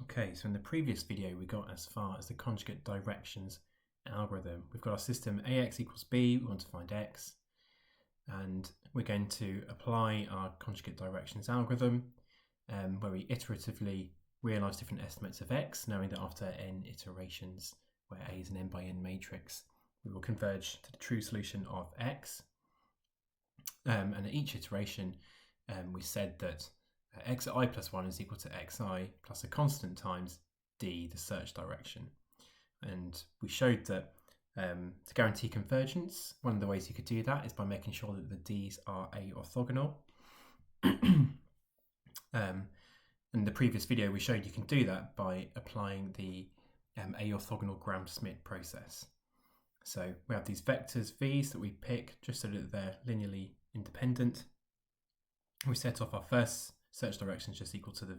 Okay, so in the previous video we got as far as the conjugate directions algorithm. We've got our system AX equals B, we want to find X, and we're going to apply our conjugate directions algorithm where we iteratively realise different estimates of X, knowing that after n iterations, where A is an n by n matrix, we will converge to the true solution of X. And at each iteration we said that xi plus 1 is equal to xi plus a constant times d, the search direction. And we showed that to guarantee convergence, one of the ways you could do that is by making sure that the d's are A orthogonal. In the previous video we showed you can do that by applying the A orthogonal Gram-Schmidt process. So we have these vectors v's that we pick just so that they're linearly independent. We set off our first search directions just equal to the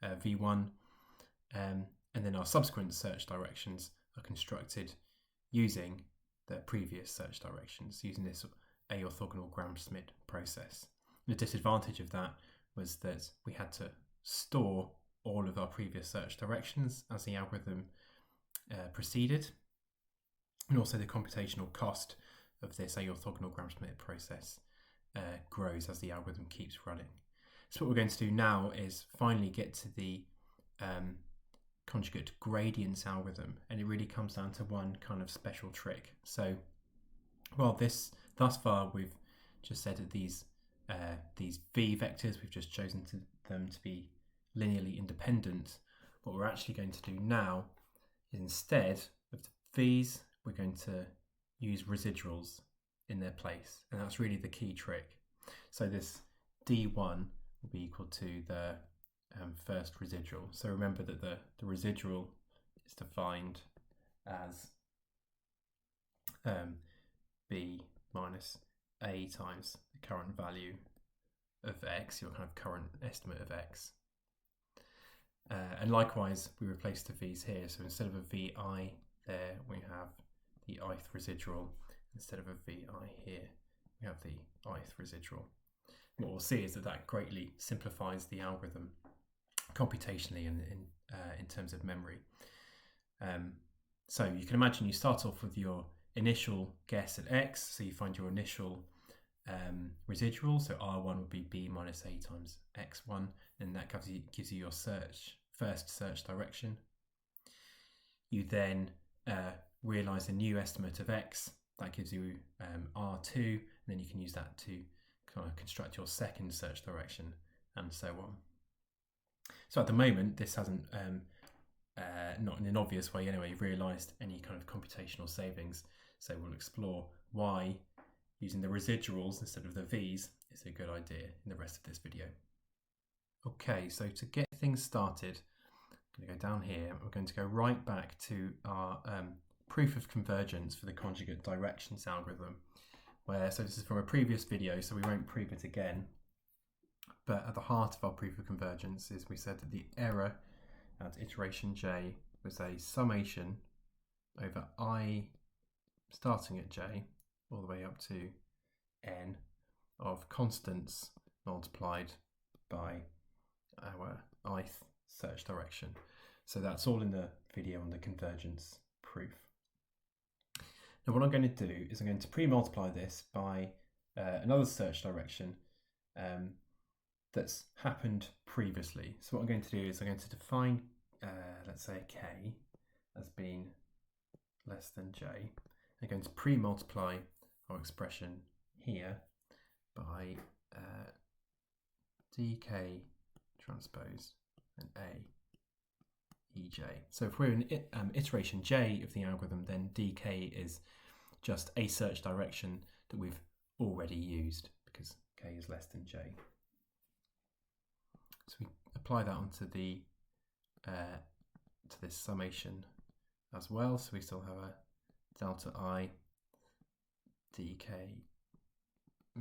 v1, and then our subsequent search directions are constructed using the previous search directions, using this A orthogonal Gram-Schmidt process. The disadvantage of that was that we had to store all of our previous search directions as the algorithm proceeded, and also the computational cost of this A orthogonal Gram-Schmidt process grows as the algorithm keeps running. So what we're going to do now is finally get to the conjugate gradients algorithm, and it really comes down to one kind of special trick. So while thus far we've just said that these v vectors, we've just chosen them to be linearly independent, what we're actually going to do now is, instead of the v's, we're going to use residuals in their place, and that's really the key trick. So this d1 will be equal to the first residual. So remember that the residual is defined as b minus a times the current value of x, your kind of current estimate of x. And likewise, we replace the v's here. So instead of a vi there, we have the ith residual. Instead of a vi here, we have the ith residual. What we'll see is that greatly simplifies the algorithm computationally and in terms of memory. So you can imagine you start off with your initial guess at x, so you find your initial residual, so r1 would be b minus a times x1, and that gives you your first search direction. You then realise a new estimate of x, that gives you r2, and then you can use that to kind of construct your second search direction, and so on. So at the moment, this hasn't, not in an obvious way anyway, realised any kind of computational savings. So we'll explore why using the residuals instead of the v's is a good idea in the rest of this video. Okay, so to get things started, I'm going to go down here. We're going to go right back to our proof of convergence for the conjugate directions algorithm. So this is from a previous video, so we won't prove it again. But at the heart of our proof of convergence is we said that the error at iteration j was a summation over I starting at j all the way up to n of constants multiplied by our ith search direction. So that's all in the video on the convergence proof. Now what I'm going to do is I'm going to pre-multiply this by another search direction that's happened previously. So what I'm going to do is I'm going to define, let's say, k as being less than j. I'm going to pre-multiply our expression here by dk transpose and a ej. So if we're in iteration j of the algorithm, then dk is just a search direction that we've already used because k is less than j. So we apply that onto the to this summation as well. So we still have a delta I dk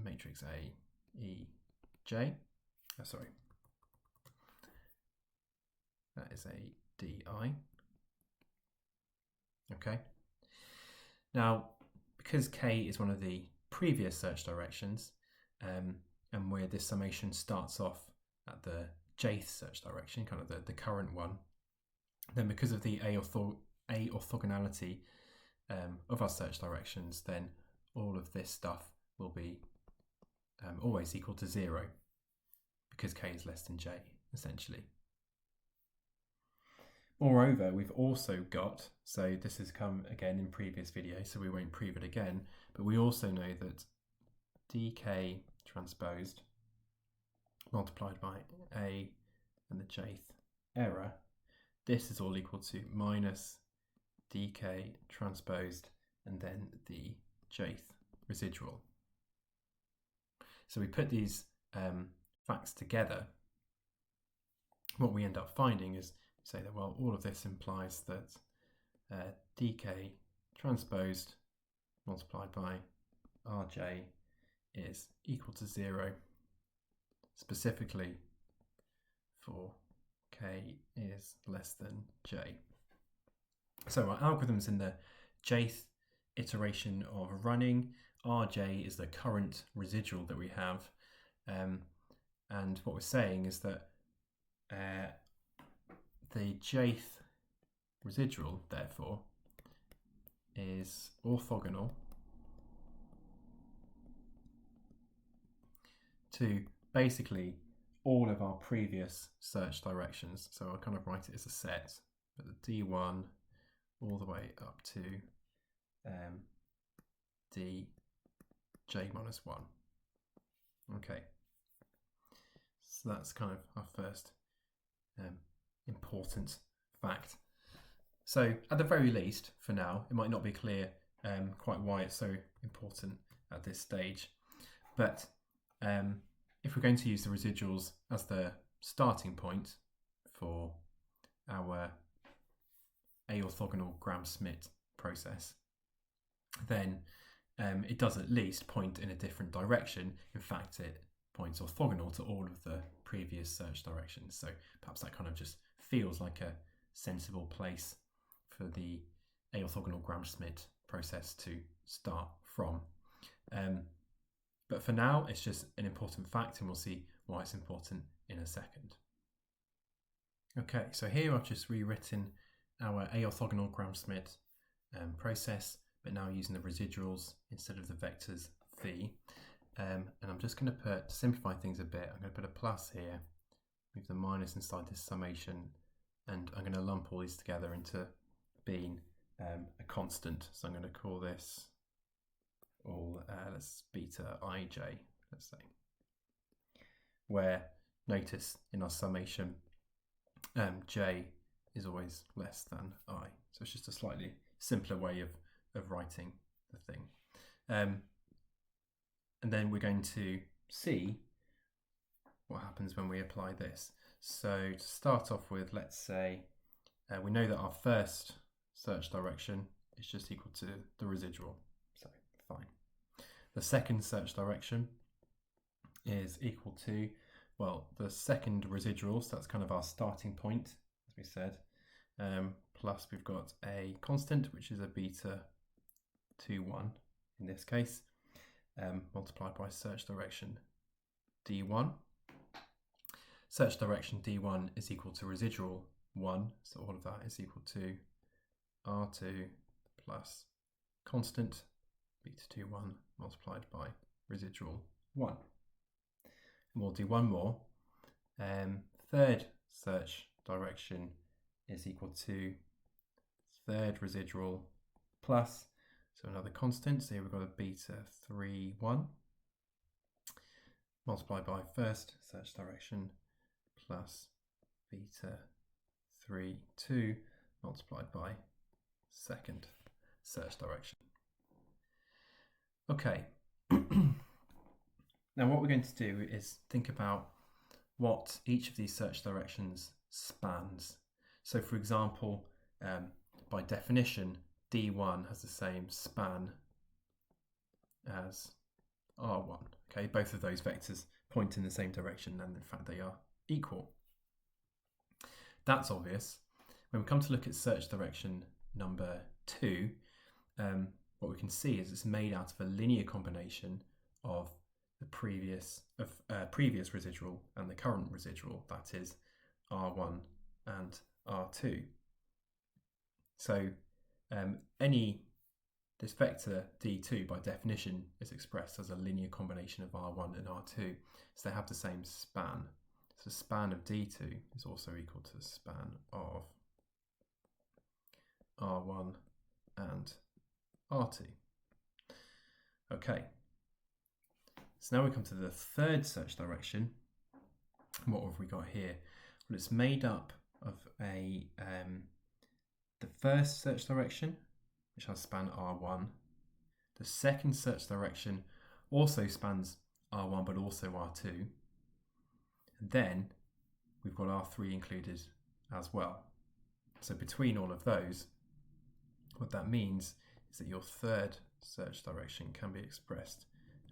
matrix A E J. Sorry, that is a di. Okay. Now, because k is one of the previous search directions, and where this summation starts off at the jth search direction, kind of the current one, then because of the orthogonality of our search directions, then all of this stuff will be always equal to 0 because k is less than j, essentially. Moreover, we've also got, so this has come again in previous videos, so we won't prove it again, but we also know that dk transposed multiplied by a and the jth error, this is all equal to minus dk transposed and then the jth residual. So we put these facts together. What we end up finding is say that, well, all of this implies that dk transposed multiplied by rj is equal to 0, specifically for k is less than j. So our algorithm's in the jth iteration of running. rj is the current residual that we have, and what we're saying is that the jth residual, therefore, is orthogonal to basically all of our previous search directions. So I'll kind of write it as a set, but the d1 all the way up to dj minus 1. Okay, so that's kind of our first important fact. So at the very least, for now, it might not be clear quite why it's so important at this stage, but if we're going to use the residuals as the starting point for our orthogonal Gram-Schmidt process, then it does at least point in a different direction. In fact, it points orthogonal to all of the previous search directions. So perhaps that kind of just feels like a sensible place for the orthogonal Gram-Schmidt process to start from. But for now, it's just an important fact, and we'll see why it's important in a second. Okay, so here I've just rewritten our orthogonal Gram-Schmidt process, but now using the residuals instead of the vectors phi. And I'm just going to to simplify things a bit, I'm going to put a plus here, move the minus inside this summation, and I'm going to lump all these together into being a constant. So I'm going to call this all, let's beta ij, let's say, where notice in our summation j is always less than I. So it's just a slightly simpler way of writing the thing. And then we're going to see what happens when we apply this. So to start off with, let's say we know that our first search direction is just equal to the residual. So fine. The second search direction is equal to, well, the second residual, so that's kind of our starting point, as we said, plus we've got a constant, which is a beta 2,1 in this case, multiplied by search direction d1. Search direction d1 is equal to residual 1, so all of that is equal to r2 plus constant beta 2,1 multiplied by residual 1. And we'll do one more. Third search direction is equal to third residual plus, so another constant, so here we've got a beta 3,1 multiplied by first search direction plus beta 3,2 multiplied by second search direction. Okay, now what we're going to do is think about what each of these search directions spans. So for example, by definition, D1 has the same span as R1. Okay, both of those vectors point in the same direction, and in fact they are equal. That's obvious. When we come to look at search direction number 2, what we can see is it's made out of a linear combination of the previous residual and the current residual, that is R1 and R2. So this vector D2 by definition is expressed as a linear combination of R1 and R2, so they have the same span. So span of D2 is also equal to span of R1 and R2. Okay, so now we come to the third search direction. What have we got here? Well, it's made up of the first search direction, which has span R1. The second search direction also spans R1 but also R2. And then we've got R3 included as well. So between all of those, what that means is that your third search direction can be expressed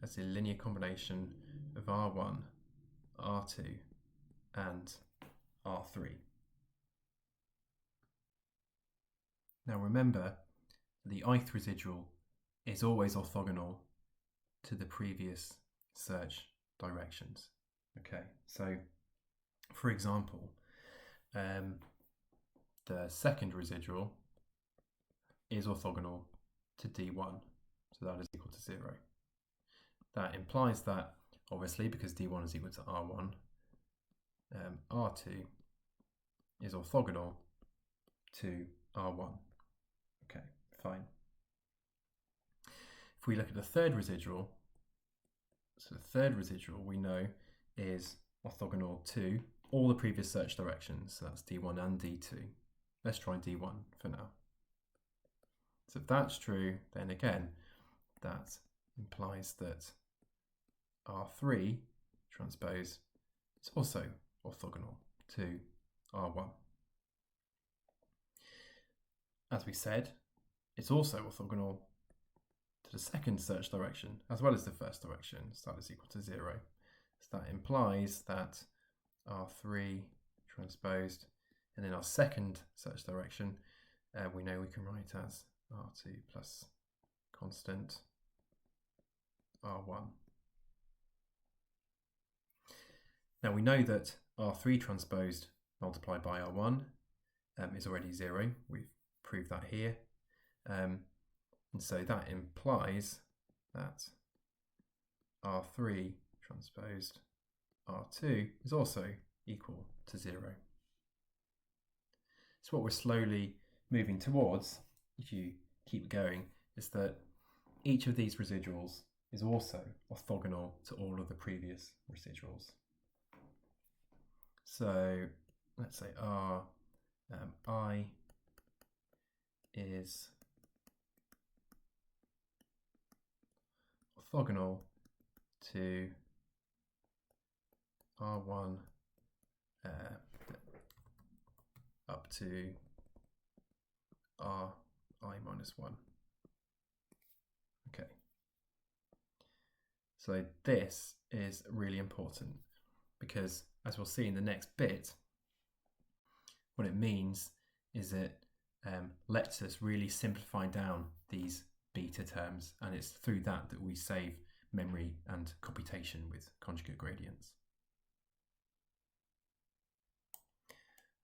as a linear combination of R1, R2 and R3. Now remember, the ith residual is always orthogonal to the previous search directions. Okay, so for example, the second residual is orthogonal to D1, so that is equal to 0. That implies that, obviously, because D1 is equal to R1, R2 is orthogonal to R1. Okay, fine. If we look at the third residual, so the third residual we know is orthogonal to all the previous search directions, so that's D1 and D2. Let's try D1 for now. So if that's true, then again, that implies that R3 transpose is also orthogonal to R1. As we said, it's also orthogonal to the second search direction as well as the first direction, so that is equal to 0. So that implies that R3 transposed, and then our second search direction, we know we can write as R2 plus constant R1. Now we know that R3 transposed multiplied by R1 is already 0. We've proved that here. And so that implies that R3 transposed R2 is also equal to 0. So what we're slowly moving towards, if you keep going, is that each of these residuals is also orthogonal to all of the previous residuals. So let's say I is orthogonal to R1 up to Ri minus 1. Okay. So this is really important because, as we'll see in the next bit, what it means is it lets us really simplify down these beta terms, and it's through that that we save memory and computation with conjugate gradients.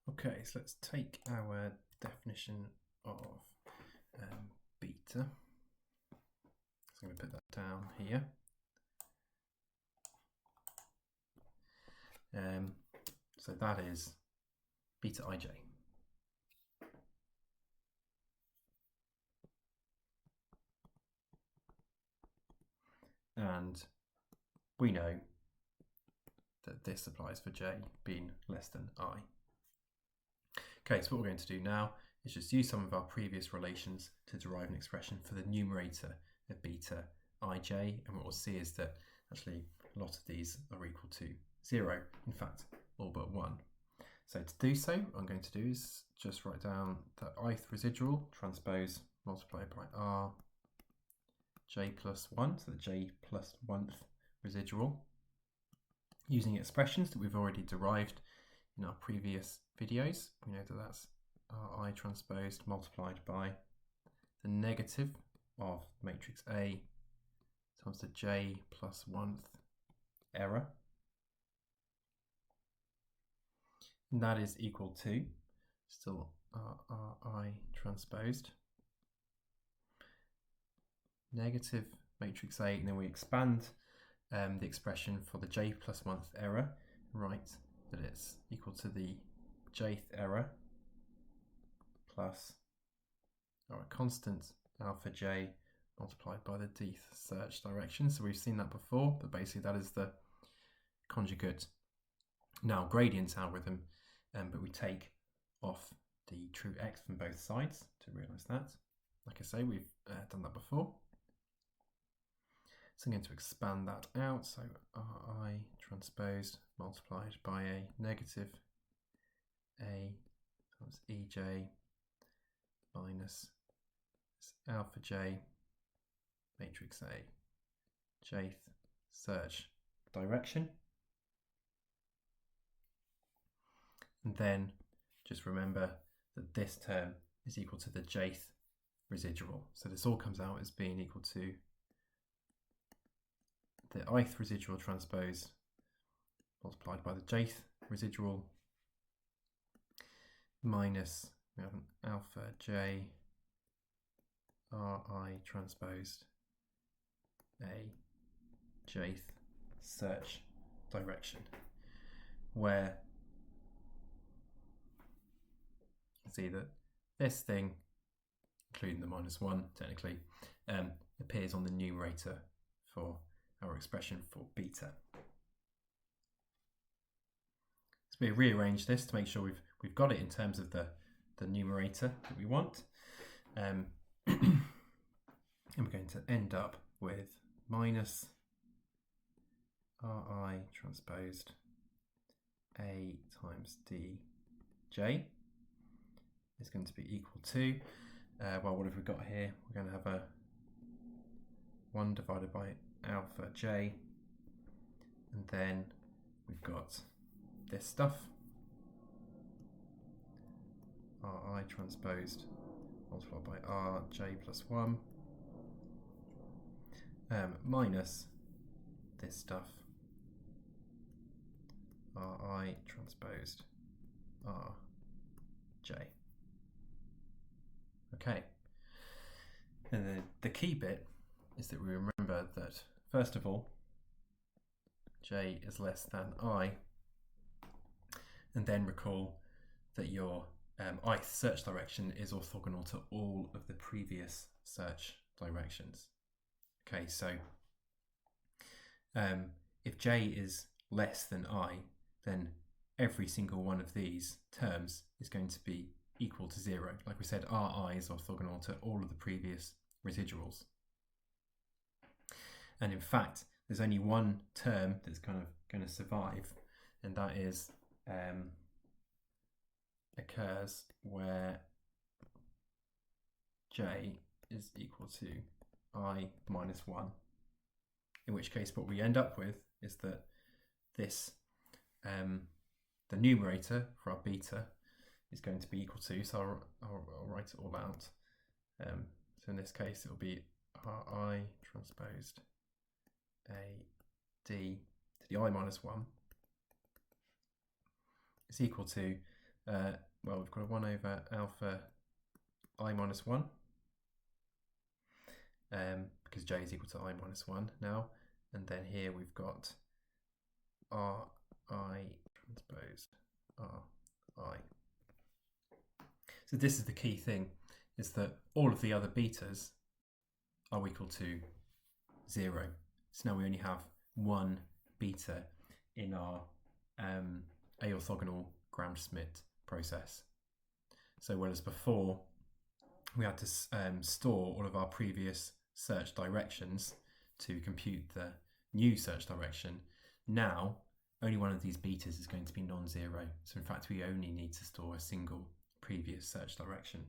Okay, so let's take our definition of beta. So I'm going to put that down here. So that is beta ij. And we know that this applies for j being less than I. Okay, so what we're going to do now is just use some of our previous relations to derive an expression for the numerator of beta ij, and what we'll see is that actually a lot of these are equal to 0, in fact all but 1. So to do so, what I'm going to do is just write down the ith residual transpose multiplied by r j plus 1, so the j plus 1th residual, using expressions that we've already derived in our previous videos. We know that that's Ri transposed multiplied by the negative of matrix A times the j plus 1th error. And that is equal to, still RI transposed, negative matrix A, and then we expand the expression for the j plus 1th error, write that it's equal to the jth error plus our constant alpha j multiplied by the dth search direction. So we've seen that before, but basically that is the conjugate now gradients algorithm, but we take off the true x from both sides to realise that. Like I say, we've done that before. So I'm going to expand that out. So Ri transposed multiplied by a negative A times Ej minus alpha j matrix A jth search direction. And then just remember that this term is equal to the jth residual. So this all comes out as being equal to the ith residual transpose multiplied by the jth residual minus, we have an alpha j Ri transposed A jth search direction, where you see that this thing, including the -1 technically, appears on the numerator for our expression for beta. So we rearrange this to make sure we've got it in terms of the numerator that we want. And we're going to end up with minus Ri transposed A times dj is going to be equal to, well, what have we got here? We're going to have a 1 divided by alpha j, and then we've got this stuff, Ri transposed multiplied by Rj plus 1, minus this stuff, Ri transposed Rj. Okay, and the key bit is that we remember that, first of all, j is less than I, and then recall that your ith search direction is orthogonal to all of the previous search directions. Okay, so if j is less than I, then every single one of these terms is going to be equal to 0. Like we said, Ri is orthogonal to all of the previous residuals. And in fact, there's only one term that's kind of going to survive, and that is occurs where j is equal to I minus 1. In which case, what we end up with is that this, the numerator for our beta is going to be equal to, so I'll write it all out. So in this case, it will be Ri transposed A d to the I minus 1 is equal to, well, we've got a 1 over alpha I minus 1, because j is equal to I minus 1 now, and then here we've got Ri transposed Ri. So this is the key thing, is that all of the other betas are equal to 0. So now we only have one beta in our orthogonal Gram-Schmidt process. So whereas before we had to store all of our previous search directions to compute the new search direction, now only one of these betas is going to be non-zero. So in fact we only need to store a single previous search direction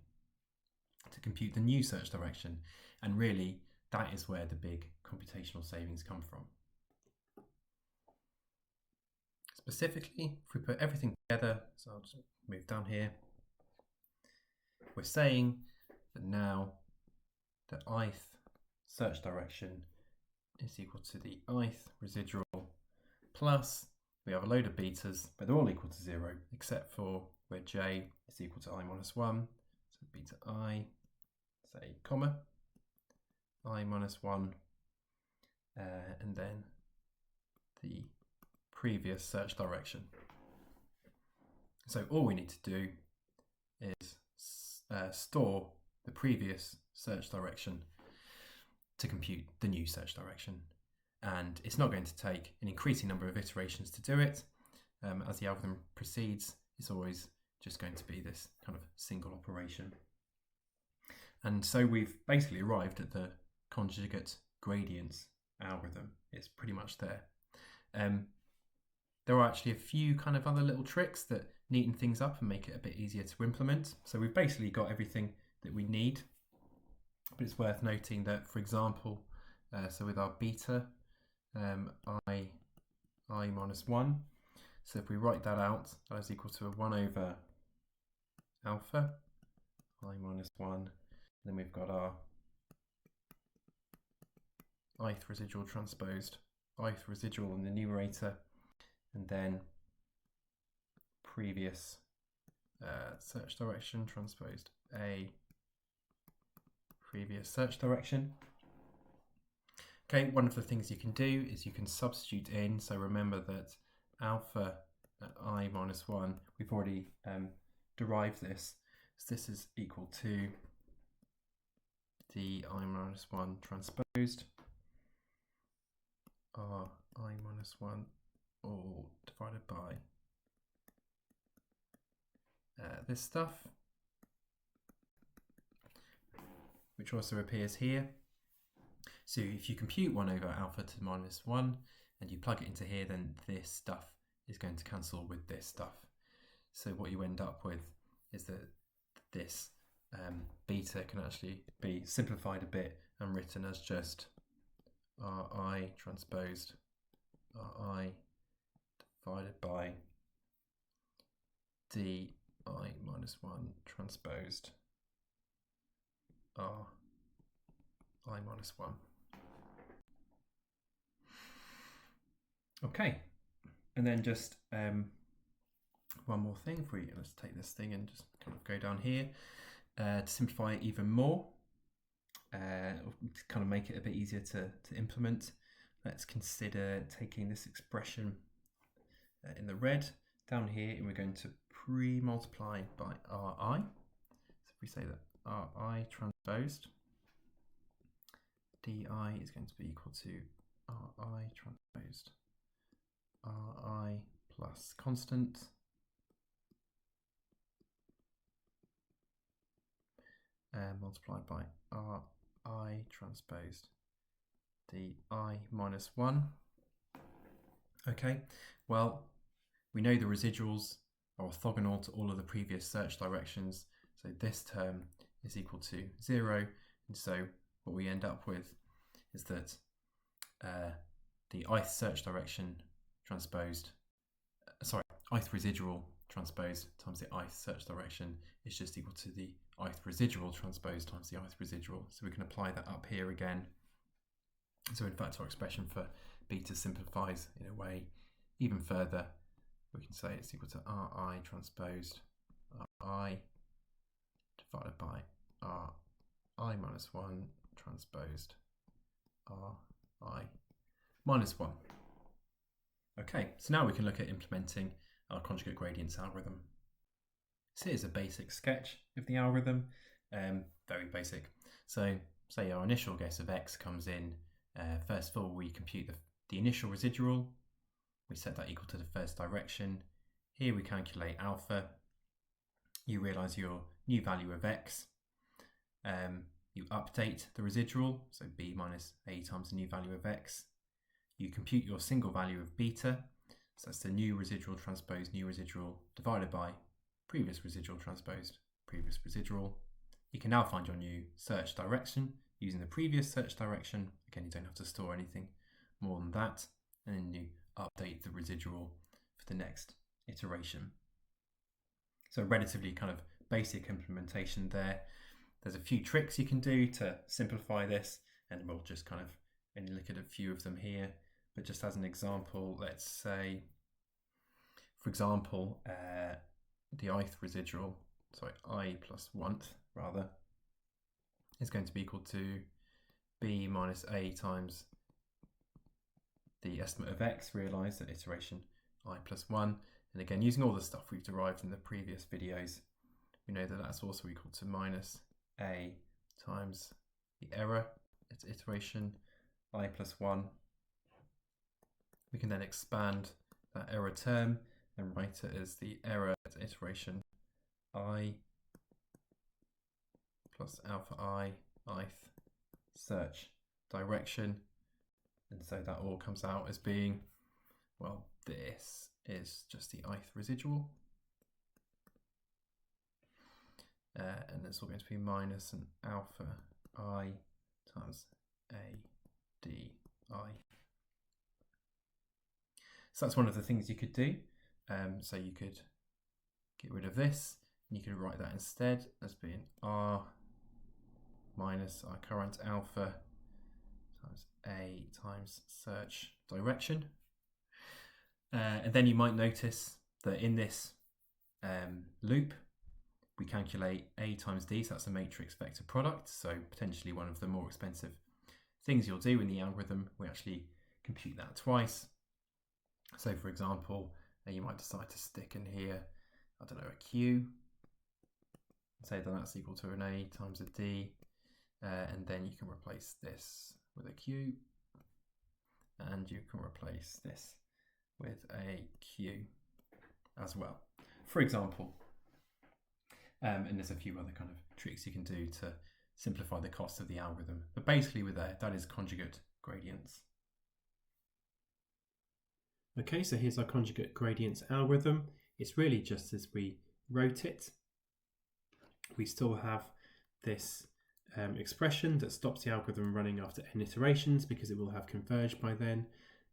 to compute the new search direction, and really that is where the big computational savings come from. Specifically, if we put everything together, so I'll just move down here, we're saying that now the ith search direction is equal to the ith residual plus we have a load of betas, but they're all equal to 0, except for where j is equal to I minus 1. So beta I, say, comma, I minus 1, and then the previous search direction. So all we need to do is store the previous search direction to compute the new search direction. And it's not going to take an increasing number of iterations to do it. As the algorithm proceeds, it's always just going to be this kind of single operation. And so we've basically arrived at the conjugate gradients algorithm. It's pretty much there. There are actually a few kind of other little tricks that neaten things up and make it a bit easier to implement. So we've basically got everything that we need, but it's worth noting that, for example, so with our beta, I minus 1, so if we write that out, that is equal to a 1 over alpha, I minus 1, then we've got our ith residual transposed, ith residual in the numerator, and then previous search direction transposed a previous search direction. Okay, one of the things you can do is you can substitute in, so remember that alpha at I minus 1, we've already derived this, so this is equal to the I minus 1 transposed r I minus 1 all divided by this stuff, which also appears here. So if you compute 1 over alpha to minus 1 and you plug it into here, then this stuff is going to cancel with this stuff. So what you end up with is that this beta can actually be simplified a bit and written as just Ri transposed Ri divided by di minus 1 transposed I minus 1. Okay, and then just one more thing. Let's take this thing and just kind of go down here to simplify it even more, to kind of make it a bit easier to implement. Let's consider taking this expression in the red down here, and we're going to pre-multiply by Ri. So if we say that Ri transposed di is going to be equal to Ri transposed Ri plus constant multiplied by Ri transposed di minus 1. Okay, well, we know the residuals are orthogonal to all of the previous search directions, so this term is equal to 0, and so what we end up with is that the ith search direction transposed, ith residual transposed times the ith search direction is just equal to the ith residual transposed times the ith residual. So we can apply that up here again. So in fact our expression for beta simplifies in a way even further. We can say it's equal to Ri transposed Ri divided by Ri minus 1 transposed Ri minus 1. Okay, so now we can look at implementing our conjugate gradients algorithm. So here's a basic sketch of the algorithm, very basic. So say our initial guess of x comes in, first of all we compute the initial residual, we set that equal to the first direction. Here we calculate alpha, you realise your new value of x, you update the residual, so b minus a times the new value of x, you compute your single value of beta, so that's the new residual transposed new residual divided by previous residual transposed previous residual. You can now find your new search direction using the previous search direction. Again, you don't have to store anything more than that, and then you update the residual for the next iteration. So relatively kind of basic implementation there. There's a few tricks you can do to simplify this, and we'll just kind of only look at a few of them here. but just as an example, let's say, for example, the ith residual, sorry, I plus 1th rather, is going to be equal to b minus a times the estimate of x realised at iteration I plus 1. And again, using all the stuff we've derived in the previous videos, we know that that's also equal to minus a times the error at iteration I plus 1. We can then expand that error term and write it as the error at iteration I plus alpha I ith search direction. And so that all comes out as being, well, this is just the ith residual. And it's all going to be minus an alpha I times a d I. So that's one of the things you could do. So you could get rid of this, and you could write that instead as being r minus our current alpha times a times search direction. And then you might notice that in this loop, we calculate a times d, so that's a matrix vector product. So potentially one of the more expensive things you'll do in the algorithm, we actually compute that twice. So for example, you might decide to stick in here, I don't know, a q, and say that that's equal to an a times a d, and then you can replace this with a q, and you can replace this with a q as well, for example. And there's a few other kind of tricks you can do to simplify the cost of the algorithm. But basically with that is conjugate gradients. Okay, so here's our conjugate gradients algorithm. It's really just as we wrote it. We still have this expression that stops the algorithm running after n iterations because it will have converged by then.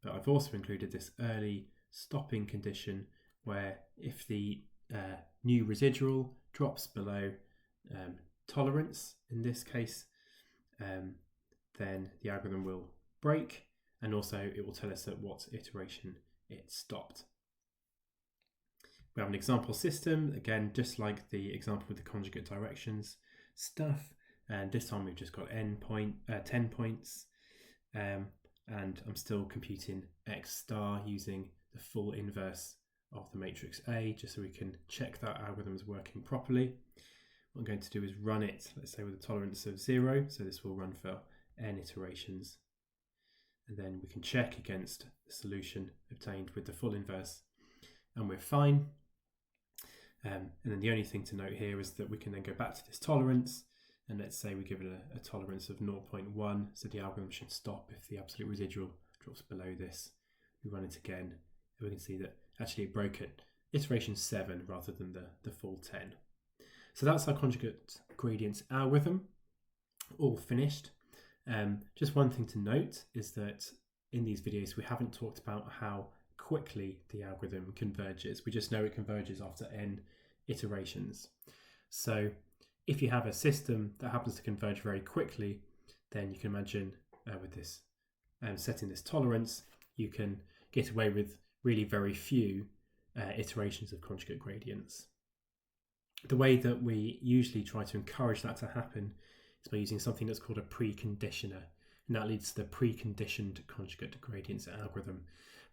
But I've also included this early stopping condition where if the new residual drops below tolerance, in this case, then the algorithm will break, and also it will tell us at what iteration it stopped. We have an example system, again, just like the example with the conjugate directions stuff, and this time we've just got 10 points, and I'm still computing x star using the full inverse of the matrix A, just so we can check that algorithm is working properly. What I'm going to do is run it, let's say with a tolerance of 0, so this will run for n iterations. And then we can check against the solution obtained with the full inverse, and we're fine. And then the only thing to note here is that we can then go back to this tolerance, and let's say we give it a tolerance of 0.1, so the algorithm should stop if the absolute residual drops below this. We run it again, and we can see that actually it broke at iteration 7 rather than the full 10. So that's our conjugate gradients algorithm, all finished. Just one thing to note is that in these videos we haven't talked about how quickly the algorithm converges. We just know it converges after n iterations. So if you have a system that happens to converge very quickly, then you can imagine with this setting this tolerance, you can get away with really very few iterations of conjugate gradients. The way that we usually try to encourage that to happen is by using something that's called a preconditioner, and that leads to the preconditioned conjugate gradients algorithm.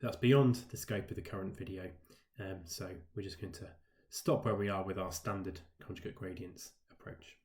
That's beyond the scope of the current video, so we're just going to stop where we are with our standard conjugate gradients approach.